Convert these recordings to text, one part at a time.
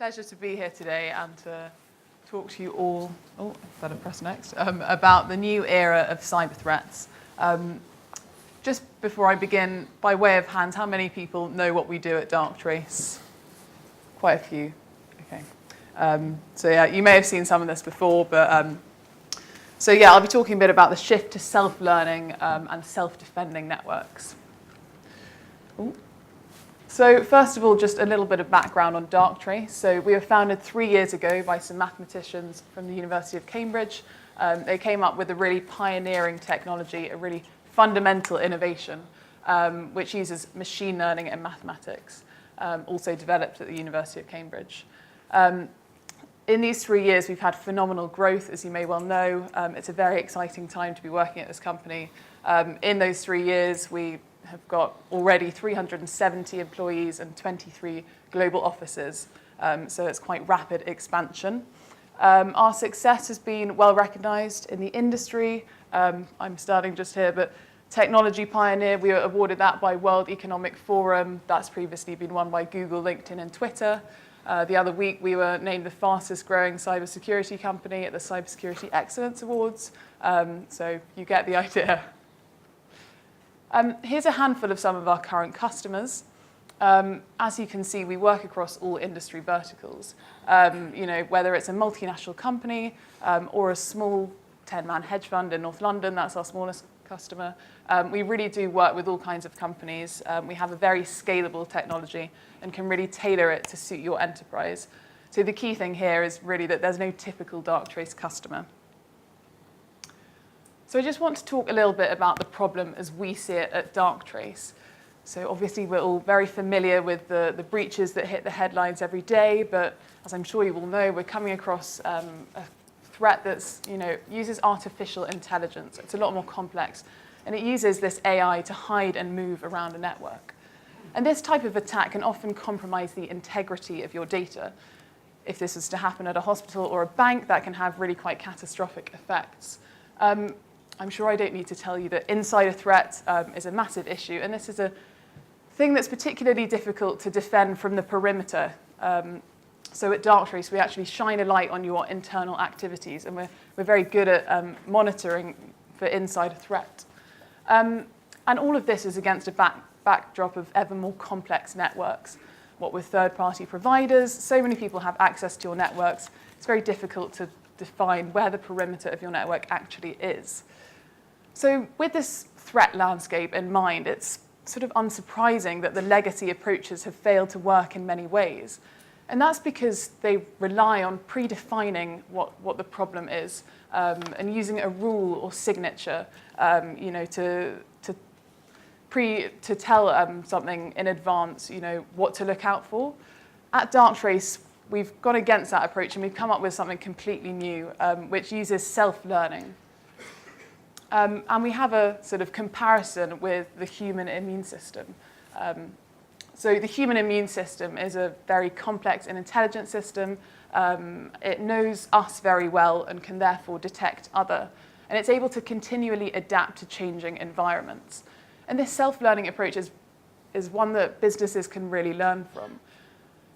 Pleasure to be here today and to talk to you all, better press next, about the new era of cyber threats. Just before I begin, by way of hands, how many people know what we do at Darktree? Quite a few. Okay. So yeah, you may have seen some of this before, but I'll be talking a bit about the shift to self-learning and self-defending networks. Ooh. So first of all, just a little bit of background on Darktree. So we were founded 3 years ago by some mathematicians from the University of Cambridge. They came up with a really pioneering technology, a really fundamental innovation, which uses machine learning and mathematics, also developed at the University of Cambridge. In these 3 years, we've had phenomenal growth, as you may well know. It's a very exciting time to be working at this company. In those 3 years, we have got already 370 employees and 23 global offices, so it's quite rapid expansion. Our success has been well recognized in the industry. I'm starting just here, but Technology Pioneer, we were awarded that by World Economic Forum. That's previously been won by Google, LinkedIn, and Twitter. The other week, we were named the fastest growing cybersecurity company at the Cybersecurity Excellence Awards. So you get the idea. Here's a handful of some of our current customers. As you can see, we work across all industry verticals. Whether it's a multinational company or a small 10-man hedge fund in North London, that's our smallest customer. We really do work with all kinds of companies. We have a very scalable technology and can really tailor it to suit your enterprise. So the key thing here is really that there's no typical Darktree customer. So I just want to talk a little bit about the problem as we see it at Darktree. So obviously we're all very familiar with the breaches that hit the headlines every day, but as I'm sure you all know, we're coming across a threat that's, uses artificial intelligence. It's a lot more complex, and it uses this AI to hide and move around a network. And this type of attack can often compromise the integrity of your data. If this is to happen at a hospital or a bank, that can have really quite catastrophic effects. I'm sure I don't need to tell you that insider threat is a massive issue, and this is a thing that's particularly difficult to defend from the perimeter. So at Darktree, we actually shine a light on your internal activities, and we're very good at monitoring for insider threat. And all of this is against a backdrop of ever more complex networks. What with third-party providers, so many people have access to your networks, it's very difficult to define where the perimeter of your network actually is. So with this threat landscape in mind, it's sort of unsurprising that the legacy approaches have failed to work in many ways. And that's because they rely on predefining what the problem is and using a rule or signature to tell something in advance, what to look out for. At Darktree, we've gone against that approach and we've come up with something completely new, which uses self-learning. And we have a sort of comparison with the human immune system. So the human immune system is a very complex and intelligent system. It knows us very well and can therefore detect other. And it's able to continually adapt to changing environments. And this self-learning approach is one that businesses can really learn from.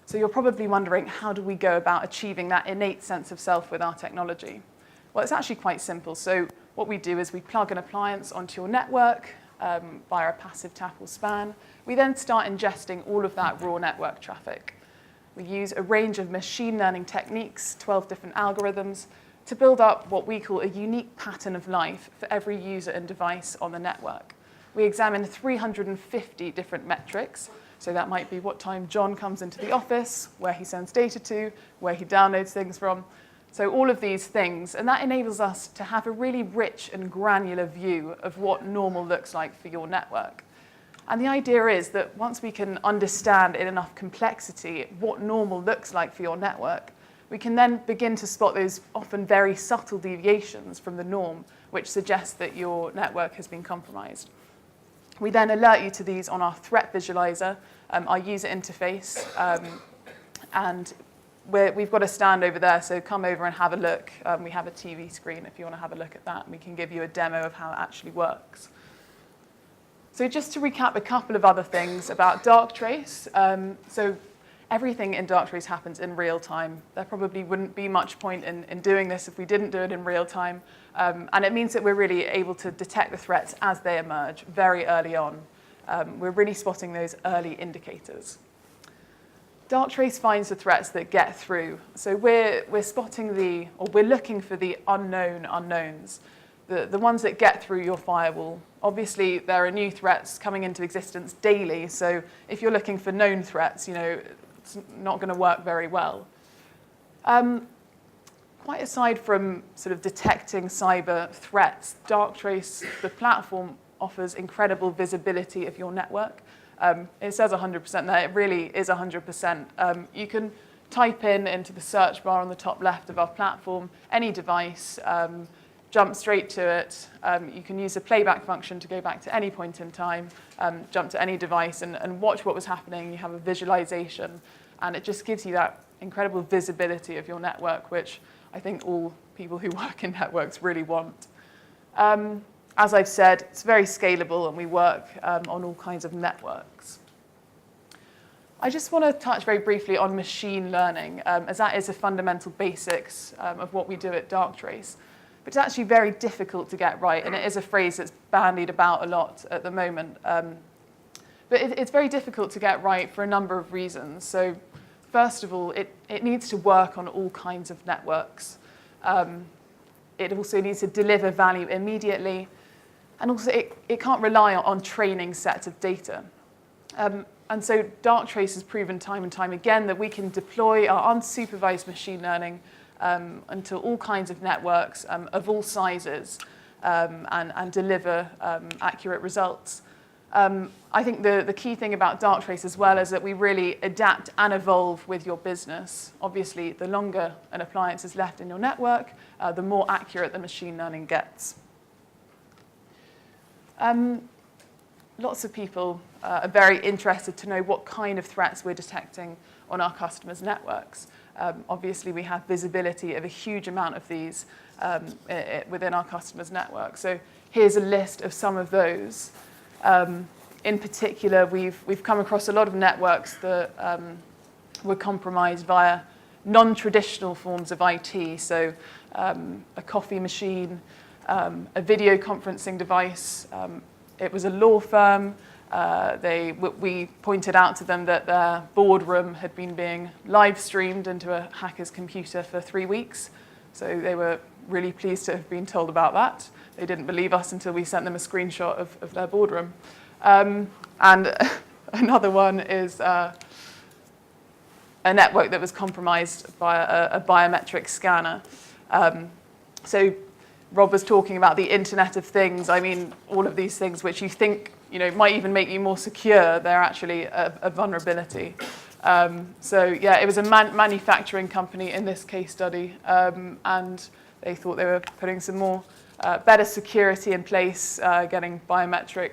So you're probably wondering, how do we go about achieving that innate sense of self with our technology? Well, it's actually quite simple. So what we do is we plug an appliance onto your network via a passive tap or span. We then start ingesting all of that raw network traffic. We use a range of machine learning techniques, 12 different algorithms, to build up what we call a unique pattern of life for every user and device on the network. We examine 350 different metrics. So that might be what time John comes into the office, where he sends data to, where he downloads things from. So all of these things, and that enables us to have a really rich and granular view of what normal looks like for your network. And the idea is that once we can understand in enough complexity what normal looks like for your network, we can then begin to spot those often very subtle deviations from the norm, which suggests that your network has been compromised. We then alert you to these on our threat visualizer, our user interface, and we've got a stand over there, so come over and have a look. We have a TV screen if you want to have a look at that, and we can give you a demo of how it actually works. So just to recap a couple of other things about Darktree. So everything in Darktrace happens in real time. There probably wouldn't be much point in doing this if we didn't do it in real time. And it means that we're really able to detect the threats as they emerge very early on. We're really spotting those early indicators. Darktrace finds the threats that get through. So we're spotting we're looking for the unknown unknowns, the ones that get through your firewall. Obviously, there are new threats coming into existence daily. So if you're looking for known threats, it's not going to work very well. Quite aside from sort of detecting cyber threats, Darktrace, the platform, offers incredible visibility of your network. It says 100% there. It really is 100%. You can type into the search bar on the top left of our platform any device, jump straight to it. You can use the playback function to go back to any point in time, jump to any device and watch what was happening. You have a visualization, and it just gives you that incredible visibility of your network, which I think all people who work in networks really want. As I've said, it's very scalable, and we work on all kinds of networks. I just want to touch very briefly on machine learning, as that is a fundamental basics of what we do at Darktrace. But it's actually very difficult to get right, and it is a phrase that's bandied about a lot at the moment. But it's very difficult to get right for a number of reasons. So first of all, it needs to work on all kinds of networks. It also needs to deliver value immediately. And also, it can't rely on training sets of data. And so Darktrace has proven time and time again that we can deploy our unsupervised machine learning into all kinds of networks of all sizes and deliver accurate results. I think the key thing about Darktrace as well is that we really adapt and evolve with your business. Obviously, the longer an appliance is left in your network, the more accurate the machine learning gets. Lots of people are very interested to know what kind of threats we're detecting on our customers' networks. Obviously, we have visibility of a huge amount of these within our customers' network. So here's a list of some of those. In particular, we've come across a lot of networks that were compromised via non-traditional forms of IT. So a coffee machine, a video conferencing device. It was a law firm. We pointed out to them that their boardroom had been being live streamed into a hacker's computer for 3 weeks. So they were really pleased to have been told about that. They didn't believe us until we sent them a screenshot of their boardroom. And another one is a network that was compromised by a biometric scanner. So Rob was talking about the Internet of Things. I mean, all of these things which you think might even make you more secure, they're actually a vulnerability. So yeah, it was a manufacturing company in this case study, and they thought they were putting some more better security in place, getting biometric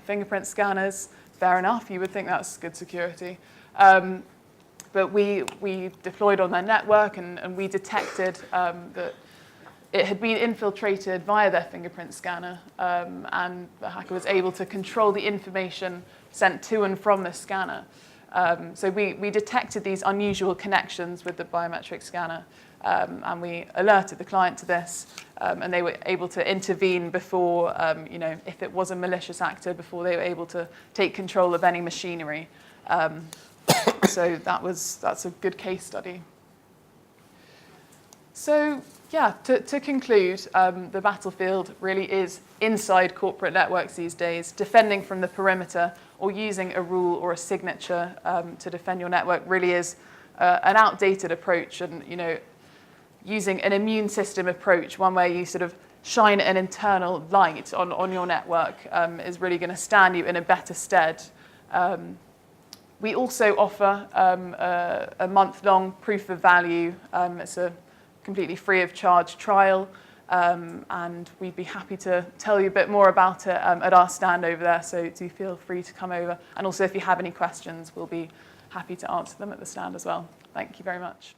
fingerprint scanners. Fair enough, you would think that's good security. But we deployed on their network, and we detected that it had been infiltrated via their fingerprint scanner, and the hacker was able to control the information sent to and from the scanner. So we detected these unusual connections with the biometric scanner, and we alerted the client to this, and they were able to intervene before, if it was a malicious actor, before they were able to take control of any machinery. So that's a good case study. So yeah, to conclude, the battlefield really is inside corporate networks these days. Defending from the perimeter or using a rule or a signature to defend your network really is an outdated approach. And using an immune system approach, one where you sort of shine an internal light on your network, is really going to stand you in a better stead. We also offer a month-long proof of value. It's a completely free of charge trial, and we'd be happy to tell you a bit more about it at our stand over there, so do feel free to come over. And also if you have any questions, we'll be happy to answer them at the stand as well. Thank you very much.